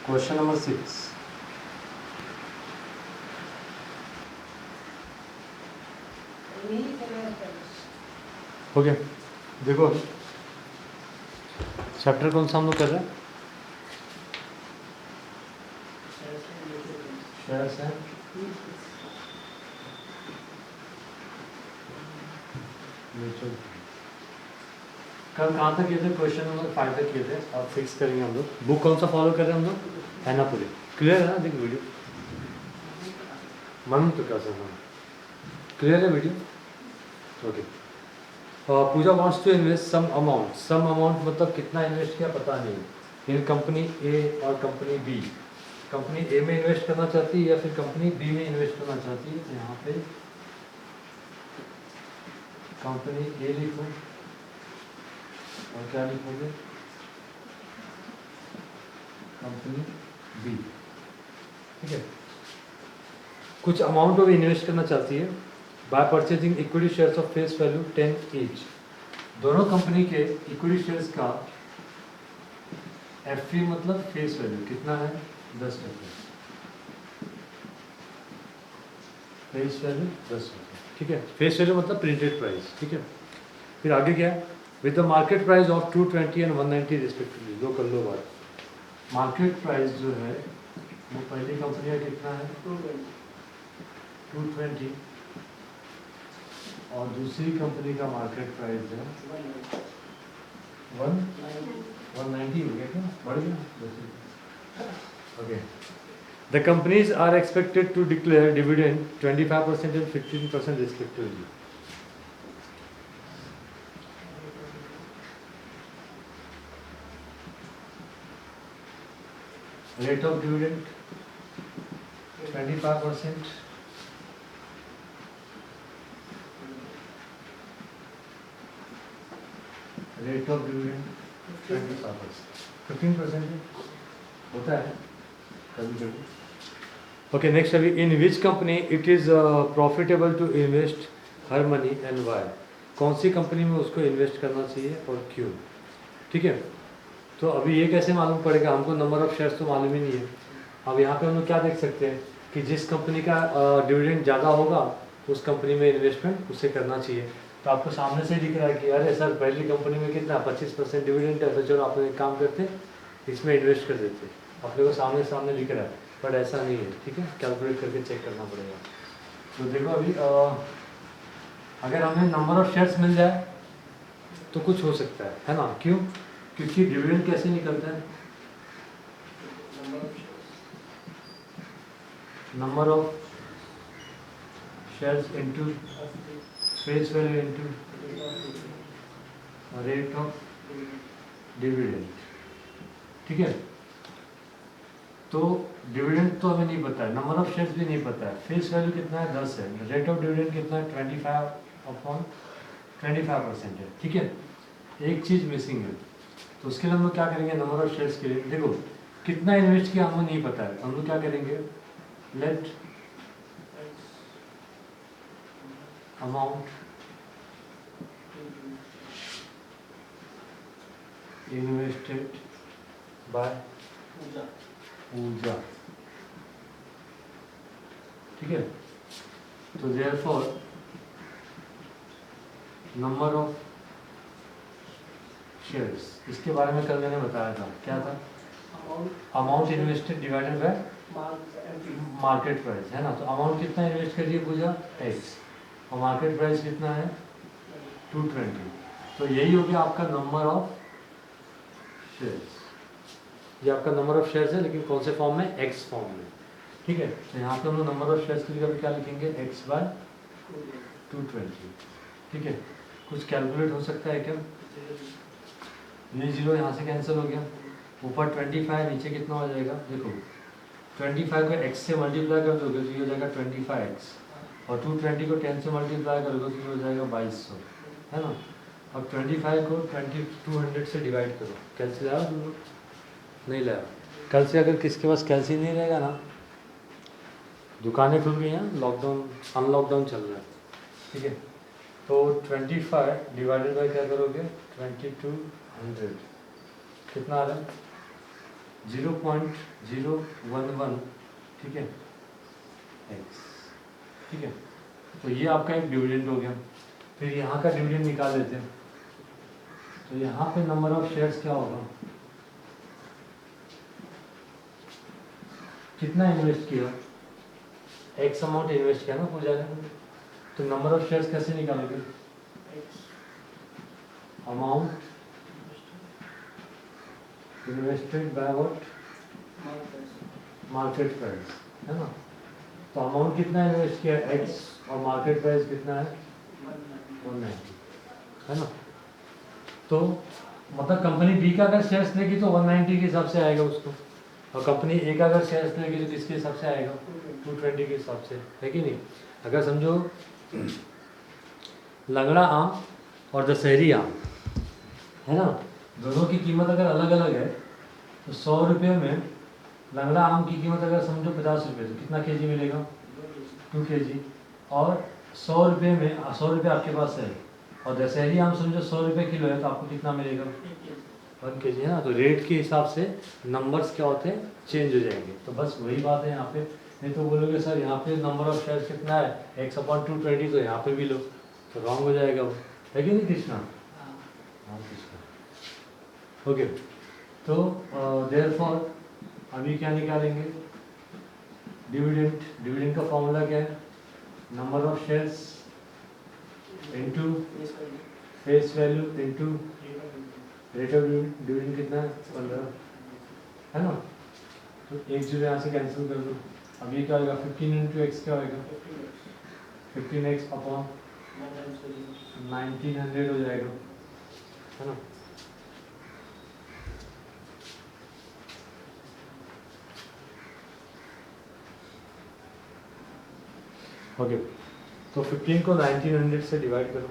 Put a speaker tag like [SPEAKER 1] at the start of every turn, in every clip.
[SPEAKER 1] Question number 6। हो गया। देखो चैप्टर कौन सा हम लोग कर रहे हैं? शेयर्स हैं। कल कहाँ तक किए थे? क्वेश्चन नंबर 5 तक किए थे। अब फिक्स करेंगे हम लोग। बुक कौन सा फॉलो कर रहे हैं हम लोग? है ना पूरी क्लियर है ना? देखो वीडियो मन तो क्या समझ क्लियर है video? Okay. Pooja wants to invest some amount मतलब कितना इन्वेस्ट किया पता नहीं, इन कंपनी ए और कंपनी बी। कंपनी ए में इन्वेस्ट करना चाहती है या फिर कंपनी बी में इन्वेस्ट करना चाहती है। तो यहाँ पे कंपनी ए लिखो और क्या लिखोगे? Company B. ठीक है। कुछ अमाउंट वो इन्वेस्ट करना चाहती है by purchasing equity shares of face value 10 each. दोनों कंपनी के इक्विटी शेयर्स का एफ मतलब फेस वैल्यू कितना है? 10%। Face value 10%। ठीक है। फेस वैल्यू मतलब प्रिंटेड प्राइस। ठीक है। फिर आगे क्या है? With the market price of 220 and 190 respectively. दो कर लो बात। मार्केट प्राइस जो है वो पहली कंपनी का कितना है? 220 और दूसरी कंपनी का मार्केट प्राइस है 190 हो गया क्या? बढ़ गया। Okay. The companies are expected to declare dividend 25% and 15% respectively. Rate of dividend 25%, rate of dividend 15% होता है कभी कभी। ओके नेक्स्ट अभी in which company it is profitable to invest her money and why. कौन सी कंपनी में उसको invest करना चाहिए और क्यों? ठीक है। तो अभी ये कैसे मालूम पड़ेगा? हमको नंबर ऑफ शेयर्स तो मालूम ही नहीं है। अब यहाँ पे हम लोग क्या देख सकते हैं कि जिस कंपनी का डिविडेंड ज़्यादा होगा उस कंपनी में इन्वेस्टमेंट उसे करना चाहिए। तो आपको सामने से दिख रहा है कि अरे सर पहली कंपनी में कितना 25% डिविडेंड है, तो चलो आप लोग एक काम करते इसमें इन्वेस्ट कर देते। आप लोगों को सामने सामने दिख रहा है, बट ऐसा नहीं है। ठीक है। कैलकुलेट करके चेक करना पड़ेगा। तो देखो अभी अगर हमें नंबर ऑफ शेयर्स मिल जाए तो कुछ हो सकता है ना? क्यों? क्योंकि डिविडेंड कैसे निकलता है? Number of shares into face value into rate of dividend. ठीक है। तो डिविडेंड तो हमें नहीं पता है, नंबर ऑफ शेयर्स भी नहीं पता है, फेस वैल्यू कितना है 10 है, रेट ऑफ डिविडेंड कितना है 25/25% है। ठीक है। एक चीज़ मिसिंग है, तो उसके लिए हम लोग क्या करेंगे? नंबर ऑफ शेयर्स के लिए देखो कितना इन्वेस्ट किया हमें नहीं पता है, हम लोग क्या करेंगे? लेट अमाउंट इन्वेस्टेड बाय पूजा। ठीक है। तो देयरफॉर नंबर ऑफ शेयर्स, इसके बारे में कल मैंने बताया था, क्या था? Amount invested divided by market price, है ना? तो अमाउंट कितना इन्वेस्ट करिए पूजा? x, और मार्केट प्राइस कितना है 220। तो यही हो गया आपका नंबर ऑफ शेयर्स। ये आपका नंबर ऑफ शेयर्स है, लेकिन कौन से फॉर्म में? x फॉर्म में। ठीक है। तो यहाँ पे हम लोग नंबर ऑफ शेयर्स के लिए क्या लिखेंगे? x/220। ठीक है। कुछ कैलकुलेट हो सकता है क्या? ये 0 यहाँ से कैंसिल हो गया, ऊपर 25, नीचे कितना हो जाएगा? देखो 25 को x से मल्टीप्लाई कर दोगे तो ये हो जाएगा 25x, और 220 को 10 से मल्टीप्लाई करोगे तो ये हो जाएगा 2200, है ना? अब 25 को 2200 से डिवाइड करो। कैलसी लाया तुम लोग? नहीं लाया। कल से अगर किसके पास कैलसी नहीं रहेगा ना, दुकानें खुल गई हैं, लॉकडाउन अनलॉकडाउन चल रहा है। ठीक है। तो 25 डिवाइडेड बाय क्या करोगे? 2200 कितना आ रहा है? 0.011, ठीक है, एक्स, ठीक है। तो ये आपका एक डिविडेंड हो गया। फिर यहाँ का डिविडेंड निकाल लेते हैं। तो यहाँ पे नंबर ऑफ शेयर्स क्या होगा, कितना इन्वेस्ट किया, एक्स अमाउंट इन्वेस्ट किया ना पूजा ने। तो नंबर ऑफ शेयर्स कैसे निकालोगे, amount invested by what, market price, है ना। तो अमाउंट कितना इन्वेस्ट किया एक्स और मार्केट प्राइस कितना है 190, है ना। तो मतलब कंपनी बी का अगर शेयर्स लेगी तो 190 के हिसाब से आएगा उसको, और कंपनी ए का अगर शेयर्स लेगी तो किसके हिसाब से आएगा 220 के हिसाब से, है कि नहीं। अगर समझो लंगड़ा आम और दशहरी आम, है ना, दोनों की कीमत अगर अलग अलग है तो 100 रुपये में लंगड़ा आम की कीमत अगर समझो 50 रुपये, तो कितना केजी मिलेगा 2 केजी। और 100 रुपये में 100 रुपये आपके पास है, और दशहरी आम समझो 100 रुपये किलो है, तो आपको कितना मिलेगा 1 केजी, है ना। तो रेट के हिसाब से नंबर्स क्या होते हैं चेंज हो जाएंगे। तो बस वही बात है यहाँ पे। नहीं तो बोलोगे सर यहाँ पे नंबर ऑफ शेयर्स कितना है x/220, तो यहाँ पे भी लो, तो रॉन्ग हो जाएगा वो, है कि नहीं कृष्णा। हाँ कृष्णा, ओके। तो देयरफॉर अभी क्या निकालेंगे, डिविडेंड। डिविडेंड का फॉर्मूला क्या है, number of shares into face value into rate of dividend कितना है 15, है ना। तो एक जीरो यहाँ से कैंसिल कर दो। अब ये क्या होगा 15 इंटू एक्स क्या होगा 15x अपॉन 1900 हो जाएगा, है ना। ओके, तो 15 को 1900 से डिवाइड करो,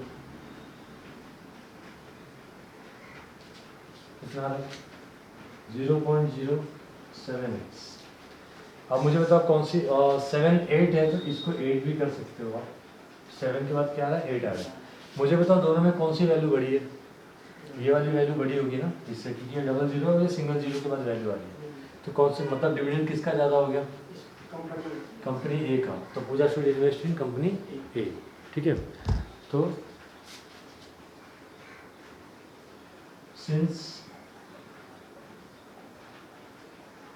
[SPEAKER 1] कितना है 0.07x। अब मुझे बताओ कौन सी 7 8 है, तो इसको 8 भी कर सकते हो आप। 7 के बाद क्या आ रहा है 8 आ रहा है। मुझे बताओ दोनों में कौन सी वैल्यू बड़ी है, ये वाली वैल्यू बड़ी होगी ना इससे, क्योंकि ये डबल जीरो और सिंगल जीरो के बाद वैल्यू आ रही है। तो कौन से मतलब डिविडेंड किसका ज़्यादा हो गया, कंपनी ए का। तो पूजा शुड इन्वेस्ट इन कंपनी ए, ठीक है। तो since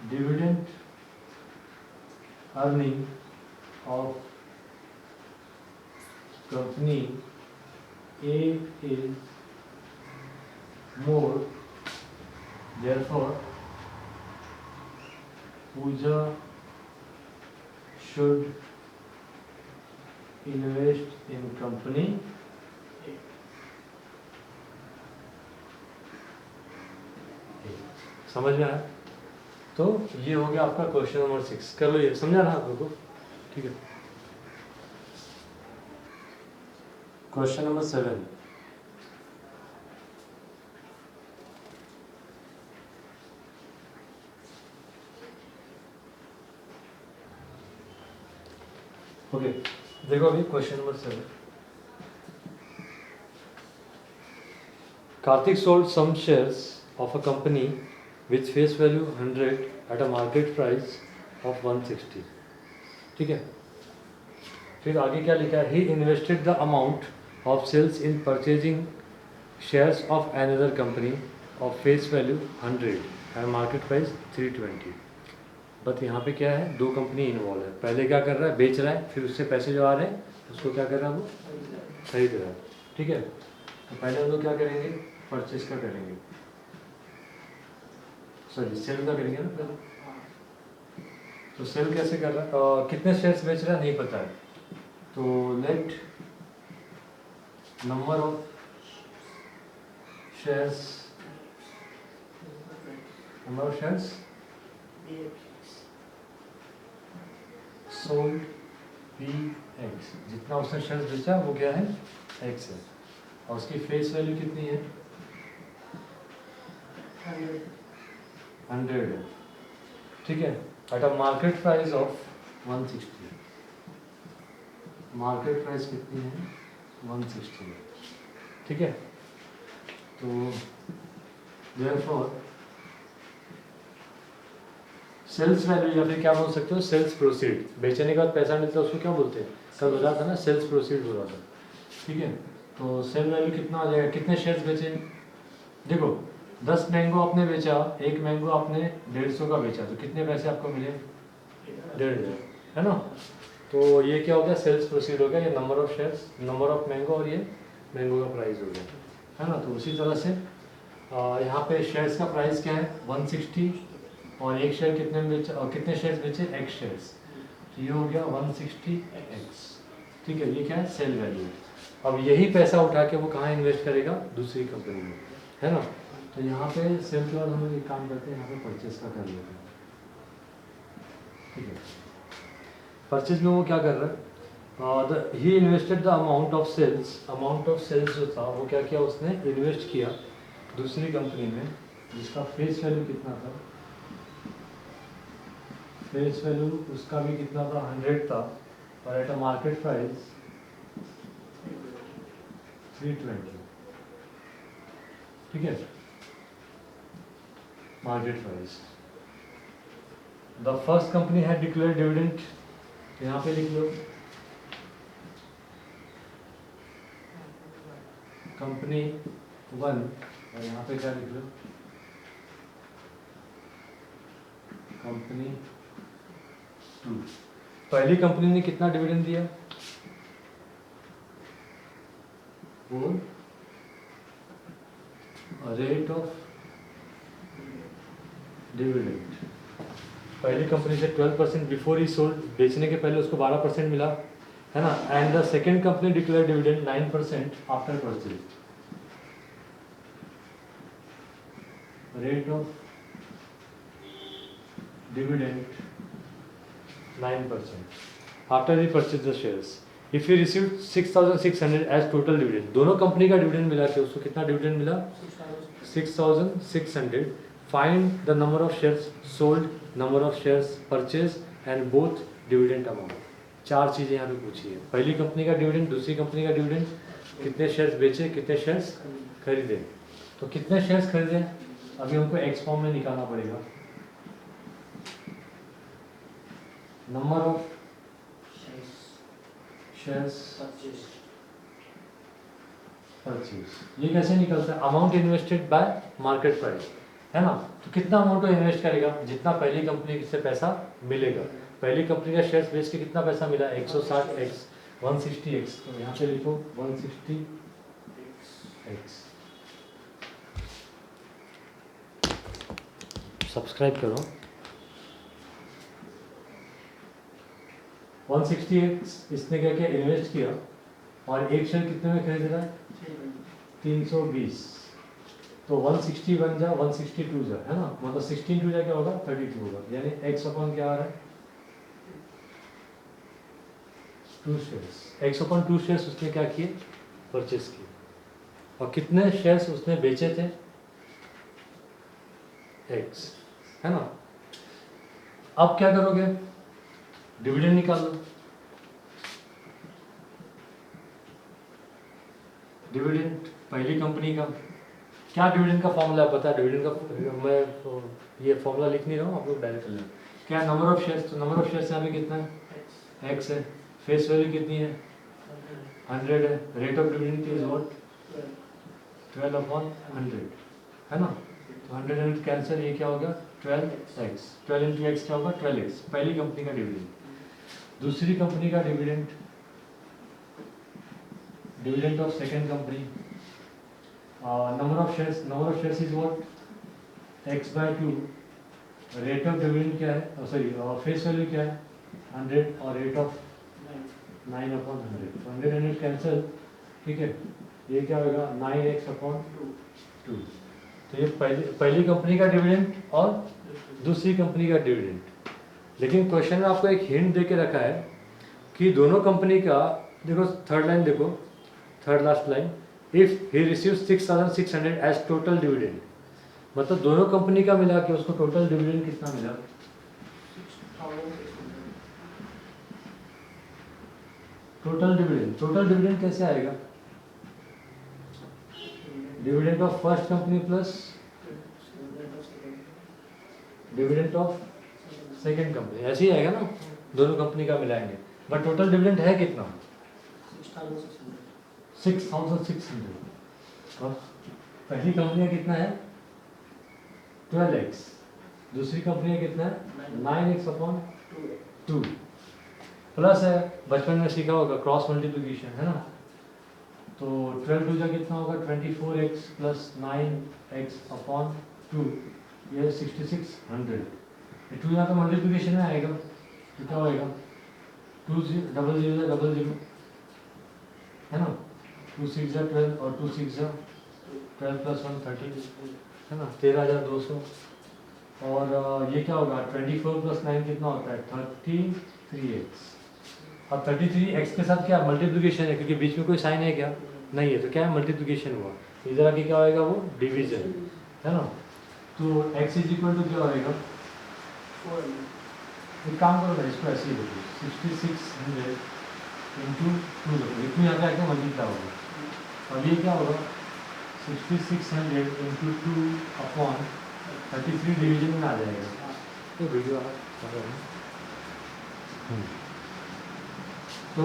[SPEAKER 1] dividend earning of company A is more, therefore Pooja should invest in company A. समझ में आया। तो ये हो गया आपका क्वेश्चन नंबर 6। कर लो, ये समझा ना आप लोगों को, ठीक है। क्वेश्चन नंबर 7, ओके देखो अभी question number 7। Karthik sold some shares of a company with face value 100 at a market price of 160, ठीक है। फिर आगे क्या लिखा है, he invested the amount of sales in purchasing shares of another company of face value 100 at market price 320। But यहाँ पे क्या है, दो कंपनी इन्वॉल्व है। पहले क्या कर रहा है, बेच रहा है, फिर उससे पैसे जो आ रहे हैं उसको क्या कर रहा है वो खरीद रहा है, ठीक है। तो पहले हम लोग क्या करेंगे, परचेज का करेंगे, सॉरी सेल का करेंगे ना पहले। तो सेल कैसे कर रहा है, कितने शेयर्स बेच रहा है नहीं पता है, तो let number of shares sold P x, जितना उसने शेयर्स बेचा वो क्या है एक्स है, और उसकी फेस वैल्यू कितनी है 100 है, ठीक है। Eight a market price of 160, market price कितनी है 160 है, ठीक है। तो देयरफॉर सेल्स वैल्यू या फिर क्या बोल सकते हो सेल्स प्रोसीड, बेचने के बाद पैसा मिलता है उसको क्या बोलते हैं, कल बताया था ना सेल्स प्रोसीड हो रहा था, ठीक है। तो सेल वैल्यू कितना हो जाएगा, कितने शेयर्स बेचे, देखो 10 मैंगो आपने बेचा, एक मैंगो आपने 150 का बेचा, तो कितने पैसे आपको मिले, 150, है ना। तो ये क्या हो गया, सेल्स प्रोसीड हो गया, ये number of shares, number of mango, और ये मैंगो का प्राइस हो गया, है ना। तो उसी तरह से यहाँ पे शेयर्स का प्राइस क्या है 160, और एक शेयर कितने में बेचा, और कितने शेयर्स बेचे, x शेयर्स, तो ये हो गया 160x, ठीक है। ये क्या है, सेल वैल्यू। अब यही पैसा उठा के वो कहाँ इन्वेस्ट करेगा, दूसरी कंपनी में, है ना। तो यहाँ पे सेल के बाद हम एक काम करते हैं, यहाँ पे परचेस का कर लेते हैं, ठीक है। परचेज में वो क्या कर रहा है, ही invested the amount of sales जो था वो क्या किया, उसने इन्वेस्ट किया दूसरी कंपनी में, जिसका फेस वैल्यू कितना था, फेस वैल्यू उसका भी कितना था, 100 था, और एट अ मार्केट प्राइस 320, ठीक है, market price. The first company had declare dividend, यहाँ पे लिख लो कंपनी 1, और यहाँ पे क्या लिख लो, कंपनी 2। पहली कंपनी ने कितना डिविडेंड दिया, वो रेट ऑफ डिविडेंड, पहली कंपनी से 12% बिफोर ही सोल्ड, बेचने के पहले उसको 12% मिला, है ना। And the second company declare dividend 9% after purchase, rate of dividend 9% after he purchase the shares. If you receive 6600 as total dividend, दोनों कंपनी का डिविडेंड मिला के उसको कितना डिविडेंड मिला, 6600। Find the number of shares sold, number of shares purchase and both dividend amount. 4 चीज़ें यहाँ पे पूछी है, पहली कंपनी का डिविडेंड, दूसरी कंपनी का डिविडेंड, कितने शेयर्स बेचे, कितने शेयर्स खरीदे। तो कितने शेयर्स खरीदे अभी हमको एक्स फॉर्म में निकालना पड़ेगा, नंबर ऑफ शेयर्स परचेज। ये कैसे निकलता है, amount invested bye market price, है ना। तो कितना अमाउंट को इन्वेस्ट करेगा, जितना पहली कंपनी से पैसा मिलेगा, पहली कंपनी का शेयर्स बेच के कितना पैसा मिला 160x, 160x, तो यहाँ पे लिखो 160x। सब्सक्राइब करो। 160x इसने क्या किया, इन्वेस्ट किया, और एक शेयर कितने में खरीद रहा है, 320, तो 160 बन जा 162 जा, है ना, मतलब 16 टू जा क्या होगा 32 होगा, यानी x अपॉन क्या आ रहा है 2 शेयर्स, x अपॉन 2 शेयर्स उसने क्या किए, परचेस किए, और कितने शेयर्स उसने बेचे थे, x, है ना। अब क्या करोगे, डिविडेंड निकाल लो, डिविडेंड पहली कंपनी का क्या, डिविडेंड का फॉर्मूला है पता है, डिविडेंड का मैं तो ये फॉर्मूला लिख नहीं रहा हूँ, आप लोग डायरेक्ट कर लें। क्या नंबर ऑफ शेयर्स, तो नंबर ऑफ शेयर्स यहाँ पे कितना है, x है, फेस वैल्यू कितनी है 100 है, rate of dividend is what 12/100, है ना। तो 100 कैंसिल, ये क्या होगा 12x, 12 इंटू एक्स क्या होगा 12x, पहली कंपनी का डिविडेंड। दूसरी कंपनी का dividend, dividend of second company, number of shares is what x/2, rate of dividend क्या है, सॉरी फेस वैल्यू क्या है 100, और रेट ऑफ 9/100, 100 कैंसिल, ठीक है, ये क्या होगा 9x/2। तो ये पहली कंपनी का डिविडेंड और दूसरी कंपनी का डिविडेंड। लेकिन क्वेश्चन में आपको एक हिंट दे के रखा है कि दोनों कंपनी का, देखो थर्ड लाइन देखो, third last line, if he receive 6600 as total dividend, मतलब दोनों कंपनी का मिला के उसको टोटल डिविडेंड कितना मिला, टोटल डिविडेंड कैसे आएगा, dividend of first company plus dividend of second company, ऐसे ही आएगा ना, दोनों कंपनी का मिलाएंगे। बट टोटल डिविडेंड है कितना? 6,600। और पहली कंपनी का कितना है? 12x। दूसरी कंपनी का कितना है? 9x अपॉन 2 प्लस है, बचपन में सीखा होगा क्रॉस मल्टीप्लिकेशन, है ना। तो 12 टू जा कितना होगा? 24x प्लस 9x अपॉन 2, ये 6600। ये 2 यहाँ पे मल्टीप्लिकेशन में आएगा तो क्या होएगा? 2 डबल 0 डबल 0, है ना। 2 6 12 और 2 6 12 प्लस 1 13, है ना, 13,200। और ये क्या होगा? 24 प्लस 9 कितना होता है? 33x। अब 33x के साथ क्या मल्टीप्लिकेशन है, क्योंकि बीच में कोई साइन है क्या? नहीं है, तो क्या है? मल्टीप्लिकेशन हुआ। इधर आके क्या होएगा? वो डिवीजन, है ना। तो x इज इक्वल टू क्या होएगा? एक काम करो ना, इसको ऐसे ही देखो, 6600 इंटू 2 देखो, इतनी यहाँ पे आके मल्टीप्लाई होगा। अब ये क्या होगा? 6600 इंटू 2 अपॉन 33 डिवीजन में आ जाएगा। तो वीडियो तो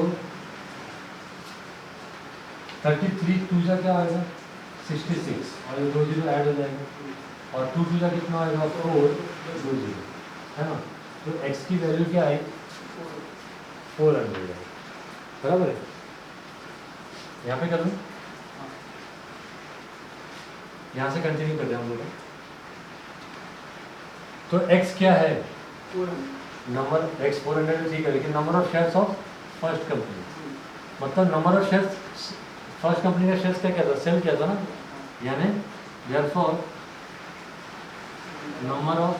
[SPEAKER 1] 33 टू जा क्या आएगा? 66, और ये 2 0 ऐड हो जाएंगे, और 2 टू जा कितना आएगा? 4 2 0, है ना। तो x की वैल्यू क्या आई? 400, बराबर है। यहाँ पे कर लूँ, यहाँ से कंटिन्यू कर दें हम लोग। तो x क्या है? नंबर x 400 ठीक है, लेकिन number of shares of first company, मतलब number of shares first company का शेयर्स क्या क्या था? सेल क्या था ना, यानी therefore number of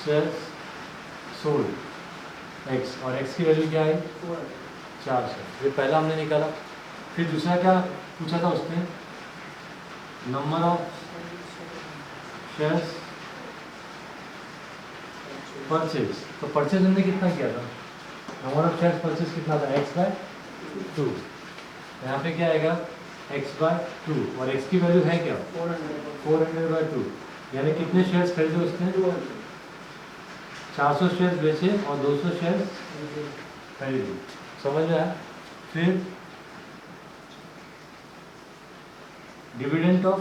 [SPEAKER 1] shares sold x, और x की वैल्यू क्या है? 400। ये पहला हमने निकाला। फिर दूसरा क्या पूछा था उसने? Number of shares purchase. तो परचेज हमने कितना किया था? नंबर ऑफ शेयर्स परचेज कितना था? x/2। यहाँ पे क्या आएगा? x/2, और x की वैल्यू है क्या? 400/2, यानी कितने शेयर्स खरीदे उसने? 400 शेयर्स बेचे और 200 शेयर्स खरीदे। समझ में आया? फिर डिविडेंड ऑफ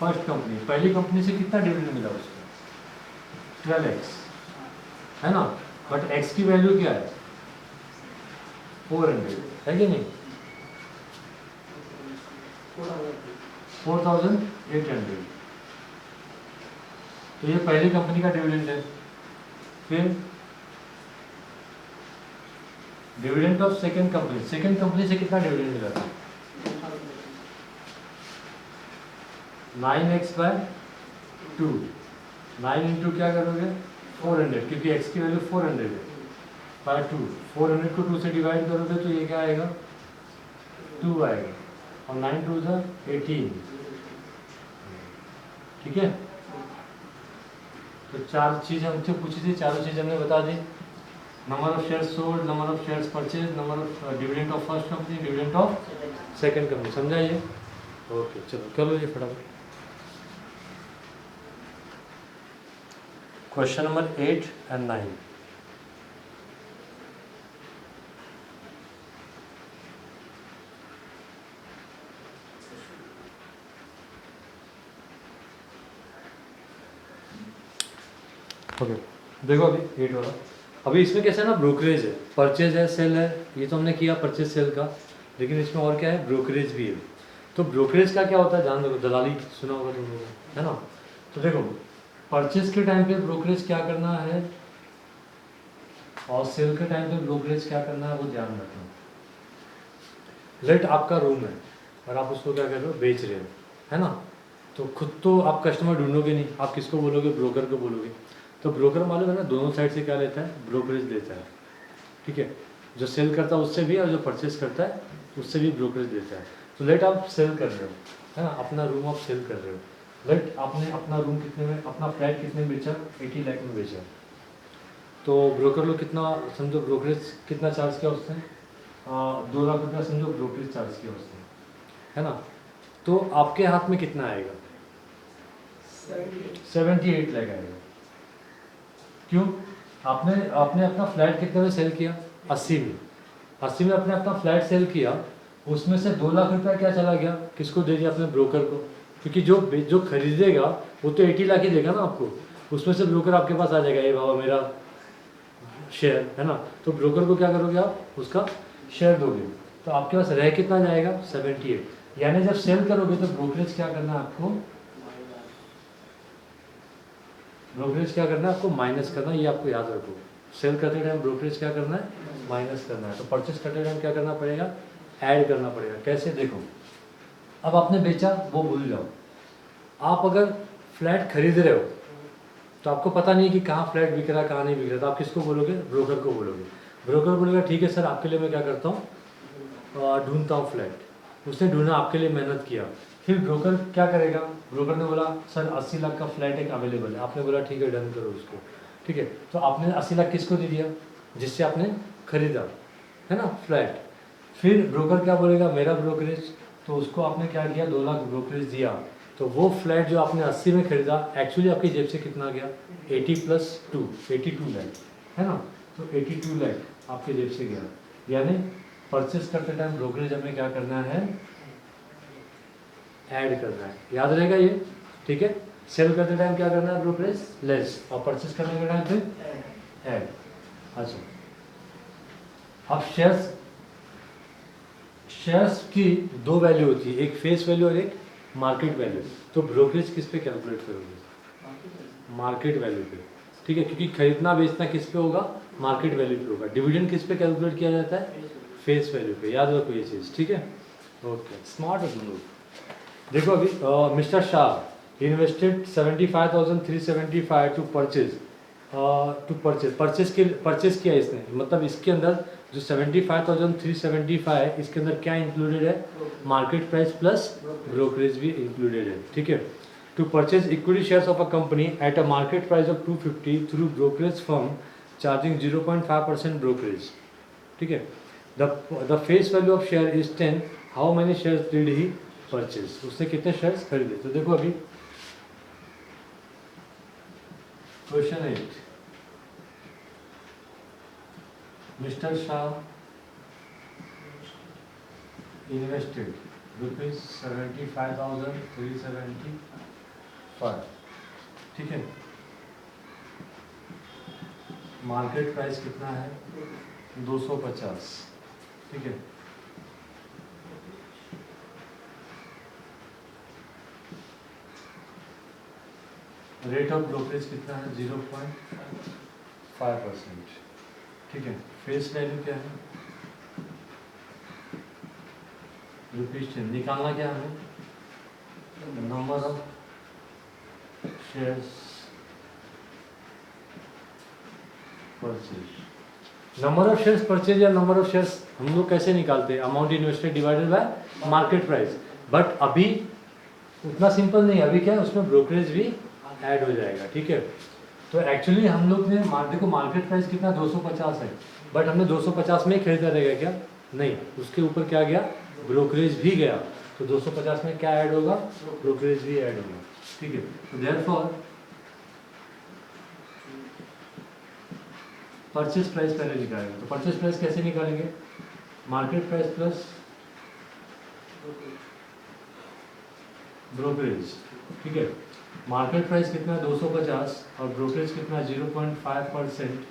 [SPEAKER 1] फर्स्ट कंपनी, पहली कंपनी से कितना डिविडेंड मिला उसको? 12x, है ना। बट x की वैल्यू क्या है? 400, है कि नहीं? 4800। तो ये पहली कंपनी का डिविडेंड है। फिर dividend of second company, second company से कितना डिविडेंड मिला था? 9x/2, 9 इंटू क्या करोगे? 400, क्योंकि x की वैल्यू 400 है, बाय 2, 400 को 2 से डिवाइड करोगे तो ये क्या आएगा? 2 आएगा, और 9 2 सा 18, ठीक है। तो 4 चीज़ हमसे पूछी थी, चारों चीज़ हमने बता दी। Number of shares sold, number of shares purchase, number of dividend of first company, dividend of second company. समझा ये? ओके, चलो कर लो ये फटाफट। Question number 8 and 9। ओके, देखो अभी 8 वाला। अभी इसमें कैसा है ना, ब्रोकरेज है, परचेज है, सेल है, ये तो हमने किया परचेज सेल का, लेकिन इसमें और क्या है? ब्रोकरेज भी है। तो ब्रोकरेज का क्या होता है? जान दो, दलाली सुना होगा तुम लोगों ने, है ना। तो देखो, परचेज के टाइम पे ब्रोकरेज क्या करना है, और सेल के टाइम पे ब्रोकरेज क्या करना है, वो ध्यान रखना। लेट आपका रूम है और आप उसको क्या कर रहे हो? बेच रहे हो, है ना। तो खुद तो आप कस्टमर ढूंढोगे नहीं, आप किसको बोलोगे? ब्रोकर को बोलोगे। तो ब्रोकर मालूम है ना, दोनों साइड से क्या लेता है? ब्रोकरेज देता है, ठीक है। जो सेल करता है उससे भी, और जो परचेज करता है उससे भी ब्रोकरेज देता है। तो लेट आप सेल कर रहे हो, है ना, अपना रूम आप सेल कर रहे हो। लेट आपने अपना रूम कितने में, अपना फ्लैट कितने में बेचा? 80 लाख में बेचा। तो ब्रोकर लोग कितना समझो ब्रोकरेज कितना चार्ज किया उसने? 2 लाख रुपया समझो ब्रोकरेज चार्ज किया उसने, है ना। तो आपके हाथ में कितना आएगा? 78 लाख आएगा। क्यों? आपने आपने अपना फ्लैट कितने में सेल किया? 80 में। 80 में आपने अपना फ्लैट सेल किया, उसमें से 2 लाख रुपया क्या चला गया? किसको दे दिया? अपने ब्रोकर को। क्योंकि जो खरीदेगा वो तो 80 लाख ही देगा ना आपको, उसमें से ब्रोकर आपके पास आ जाएगा, ये बाबा मेरा शेयर है ना, तो ब्रोकर को क्या करोगे आप? उसका शेयर दोगे। तो आपके पास रह कितना जाएगा? 78। यानी जब सेल करोगे तो ब्रोकरेज क्या करना है आपको? ब्रोकरेज क्या करना है आपको? माइनस करना है, ये आपको याद रखो। सेल करते टाइम ब्रोकरेज क्या करना है? माइनस करना है। तो परचेस करते टाइम क्या करना पड़ेगा? ऐड करना पड़ेगा। कैसे? देखो, अब आपने बेचा वो भूल जाओ। आप अगर फ्लैट खरीद रहे हो तो आपको पता नहीं कि कहाँ फ्लैट बिक रहा है कहाँ नहीं बिक रहा, तो आप किसको बोलोगे? ब्रोकर को बोलोगे। ब्रोकर बोलेगा ठीक है सर, आपके लिए मैं क्या करता हूँ, ढूंढता हूँ फ्लैट। उसने ढूंढा, आपके लिए मेहनत किया। फिर ब्रोकर क्या करेगा? ब्रोकर ने बोला सर 80 लाख का फ्लैट एक अवेलेबल है। आपने बोला ठीक है, डन करो उसको। ठीक है, तो आपने 80 लाख किसको दे दिया? जिससे आपने खरीदा है ना फ्लैट। फिर ब्रोकर क्या बोलेगा? मेरा ब्रोकरेज। तो उसको आपने क्या किया? 2 लाख ब्रोकरेज दिया। तो वो फ्लैट जो आपने 80 में खरीदा, एक्चुअली आपकी जेब से कितना गया? 80 + 2, 82 लाख है ना। तो 82 लाख आपकी जेब से गया। यानी परचेस करते टाइम ब्रोकरेज हमें क्या करना है? ऐड करना है। याद रहेगा ये? ठीक है, सेल करते टाइम क्या करना है? ब्रोकरेज लेस, और परचेस करने के टाइम पे ऐड। अच्छा, अब शेयर्स की 2 वैल्यू होती है, एक फेस वैल्यू और एक मार्केट वैल्यू। तो ब्रोकरेज किस पे कैलकुलेट करोगे? मार्केट वैल्यू पे। ठीक है, क्योंकि खरीदना बेचना किस पे होगा? मार्केट वैल्यू पे होगा। डिविडेंड किस पे कैलकुलेट किया जाता है? फेस वैल्यू पे। याद रखो ये चीज़, ठीक है। ओके, स्मार्ट हो तुम लोग। देखो अभी mister Shah invested 75,375 to purchase purchase किया इसने, मतलब इसके अंदर जो 75,375 इसके अंदर क्या इंक्लूडेड है? मार्केट प्राइस प्लस ब्रोकरेज भी इंक्लूडेड है। ठीक है, to purchase equity shares of a company at a market price of 250 through brokerage firm charging 0.5% brokerage. ठीक है, the face value of share is 10। How many shares did he purchase? उसने कितने shares खरीदे? तो देखो अभी question 8, mister Shah invested rupees 75,375। ठीक है, मार्केट प्राइस कितना है? 250। ठीक है, रेट ऑफ ब्रोकरेज कितना है? 0.5%। ठीक है, फेस वैल्यू क्या है? ₹10। निकालना क्या है? Number of shares purchase. Number of shares purchase या नंबर ऑफ शेयर्स हम लोग कैसे निकालते हैं? Amount invested divided by market price. But अभी उतना सिंपल नहीं, अभी क्या है उसमें ब्रोकरेज भी ऐड हो जाएगा। ठीक है, तो एक्चुअली हम लोग ने देखो मार्केट प्राइस कितना 250 है, बट हमने 250 में ही खरीदा रहेगा क्या? नहीं, उसके ऊपर क्या गया? ब्रोकरेज भी गया। तो 250 में क्या ऐड होगा? ब्रोकरेज भी ऐड होगा। ठीक है, तो देयरफॉर परचेज प्राइस पहले निकालेंगे। तो परचेज प्राइस कैसे निकालेंगे? Market price plus brokerage. ठीक है, मार्केट प्राइस कितना है? 250, और ब्रोकरेज कितना? 0.5%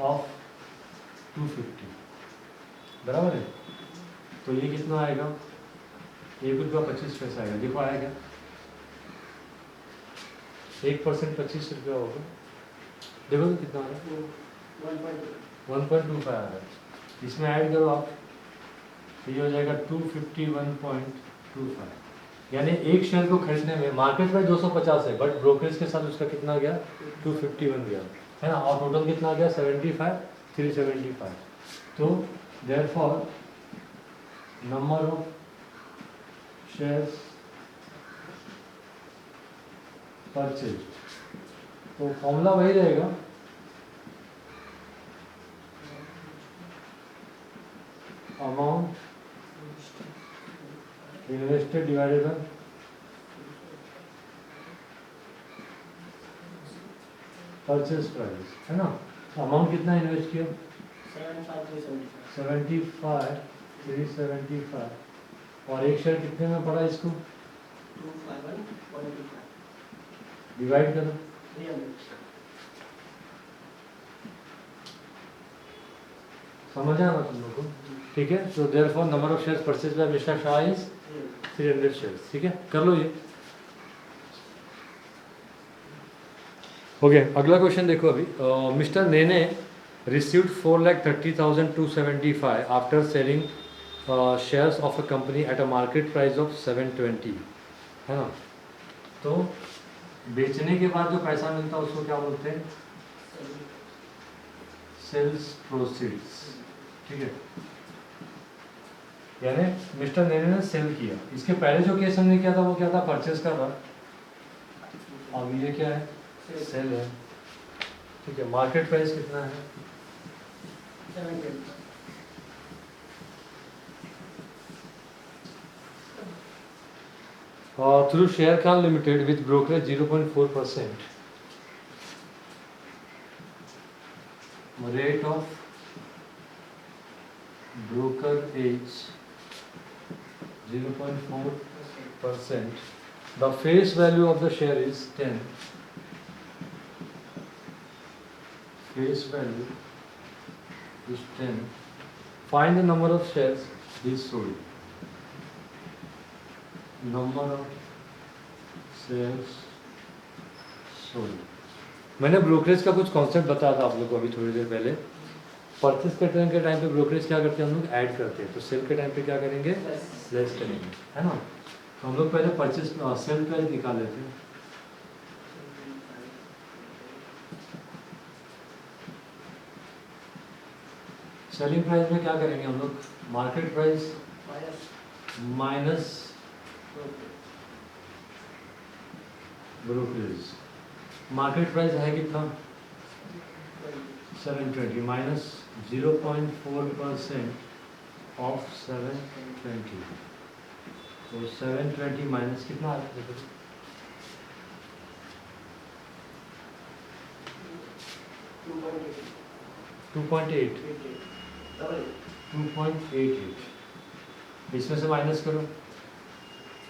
[SPEAKER 1] ऑफ 250। बराबर है, तो ये कितना आएगा? ₹1.25 आएगा। देखो आया क्या? 1% 25 रुपया होगा। देखो तो कितना आ रहा है? 1.25 आ रहा है। इसमें ऐड करो आप, तो ये हो जाएगा 251.25। यानी एक शेयर को खरीदने में मार्केट प्राइस 250 है, बट ब्रोकरेज के साथ उसका कितना गया? 251 गया है ना, और टोटल कितना गया? 75,375। तो therefore number of shares purchase, तो फॉर्मूला वही रहेगा, amount invested divided by purchase price है ना। अमाउंट कितना इन्वेस्ट किया? 75,375 और एक शेयर कितने में पड़ा इसको?
[SPEAKER 2] 251,125
[SPEAKER 1] डिवाइड करो
[SPEAKER 2] 300
[SPEAKER 1] समझ आया ना तुम लोग को? ठीक है, तो therefore number of shares purchase by mister Shah is 300 shares. ठीक है, कर लो ये। ओके, अगला क्वेश्चन देखो अभी। Mister Nene received 4,30,275 after selling shares of a company at a market price of 720 है ना। तो बेचने के बाद जो पैसा मिलता है उसको क्या बोलते हैं? Sales proceeds. ठीक है, यानी मिस्टर नेने ने सेल किया। इसके पहले जो केस हमने किया था वो क्या था? परचेज का था। अब ये क्या है? सेल है। ठीक है, मार्केट प्राइस कितना है?
[SPEAKER 2] 720
[SPEAKER 1] through share Khan limited with brokerage 0.4% rate of brokerage 0.4%. The face value of the share is 10. Face value is 10. Find the number of shares is sold. Number of shares sold. मैंने brokerage का कुछ concept बताया था आप लोगों को अभी थोड़ी देर पहले। परचेज के टाइम पे ब्रोकरेज क्या करते हैं हम लोग? ऐड करते हैं। तो सेल के टाइम पे क्या करेंगे? लेस करेंगे, है ना। तो हम लोग पहले परचेज सेल प्राइस निकाल लेते हैं। सेलिंग प्राइस में क्या करेंगे हम लोग? Market price minus brokerage. Market price है कितना? 720 माइनस 0.4% ऑफ 720। तो 720 माइनस कितना आ रहा है? 2.88। 2.88 इसमें से माइनस करो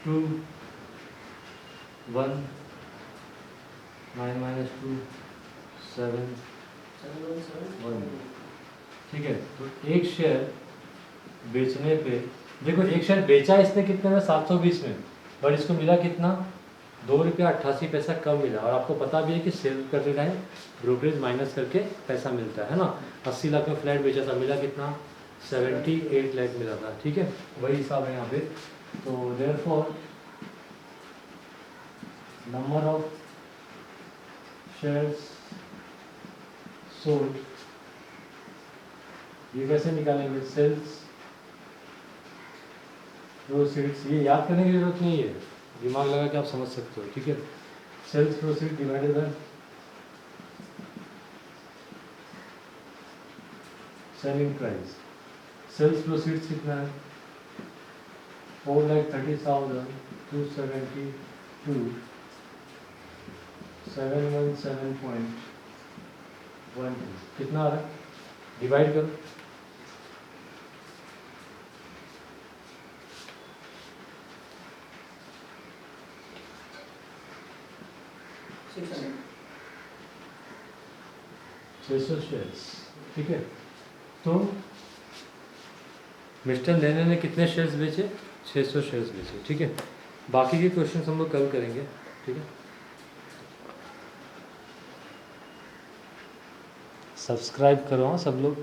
[SPEAKER 1] 2 1 9 माइनस 2 7 1। ठीक है, तो एक शेयर बेचने पे देखो, एक शेयर बेचा इसने कितने में? 720 में, बट इसको मिला कितना? ₹2.88 कम मिला। और आपको पता भी है कि सेल करते टाइम ब्रोकरेज माइनस करके पैसा मिलता है ना। 80 लाख में फ्लैट बेचा था, मिला कितना? 78 लाख मिला था। ठीक है, वही हिसाब है यहाँ पे। तो therefore number of shares sold, ये कैसे निकालेंगे? Sales proceeds. ये याद करने की जरूरत नहीं है, दिमाग लगा के आप समझ सकते हो। ठीक है, sales proceed divided by selling price. Sales proceeds कितना है? 4,30,272 717.12 कितना आ रहा है? डिवाइड करो। शेयर्स। ठीक है, तो मिस्टर नेने ने कितने शेयर्स बेचे? 600 शेयर्स बेचे। ठीक है, बाकी के क्वेश्चन हम लोग कल करेंगे। ठीक है, सब्सक्राइब करो हाँ सब लोग।